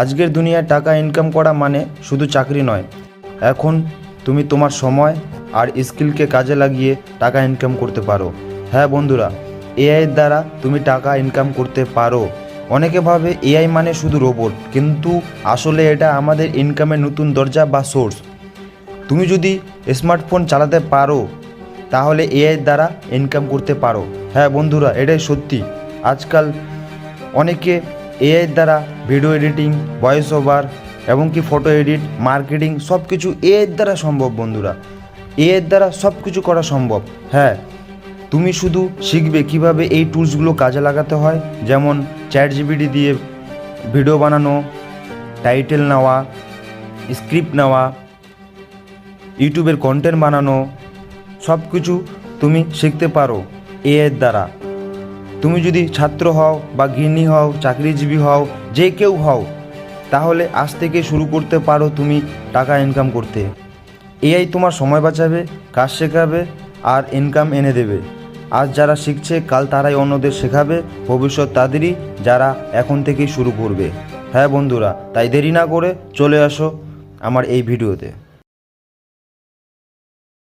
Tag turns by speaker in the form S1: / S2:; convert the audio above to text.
S1: আজকের দুনিয়ায় টাকা ইনকাম করা মানে শুধু চাকরি নয়। এখন তুমি তোমার সময় আর স্কিলকে কাজে লাগিয়ে টাকা ইনকাম করতে পারো। হ্যাঁ বন্ধুরা, এআইয়ের দ্বারা তুমি টাকা ইনকাম করতে পারো। অনেকে ভাবে এআই মানে শুধু রোবট, কিন্তু আসলে এটা আমাদের ইনকামের নতুন দরজা বা সোর্স। তুমি যদি স্মার্টফোন চালাতে পারো তাহলে এআইয়ের দ্বারা ইনকাম করতে পারো। হ্যাঁ বন্ধুরা, এটাই সত্যি। আজকাল অনেকে এআইয়ের দ্বারা ভিডিও এডিটিং, ভয়েস ওভার, এমনকি ফটো এডিট, মার্কেটিং সব কিছু এআইয়ের দ্বারা সম্ভব। বন্ধুরা, এআইয়ের দ্বারা সব কিছু করা সম্ভব। হ্যাঁ, তুমি শুধু শিখবে কিভাবে এই টুলসগুলো কাজে লাগাতে হয়, যেমন চ্যাটজিপিটি দিয়ে ভিডিও বানানো, টাইটেল নেওয়া, স্ক্রিপ্ট নেওয়া, ইউটিউবের কন্টেন্ট বানানো, সব কিছু তুমি শিখতে পারো এআইয়ের দ্বারা। তুমি যদি ছাত্র হও বা গৃহিণী হও, চাকরিজীবী হও, যে কেউ হও, তাহলে আজ থেকে শুরু করতে পারো তুমি টাকা ইনকাম করতে। এআই তোমার সময় বাঁচাবে, কাজ শেখাবে আর ইনকাম এনে দেবে। আজ যারা শিখছে কাল তারাই অন্যদের শেখাবে, ভবিষ্যৎ তাদেরই যারা এখন থেকেই শুরু করবে। হ্যাঁ বন্ধুরা, তাই দেরি না করে চলে আসো আমার এই ভিডিওতে।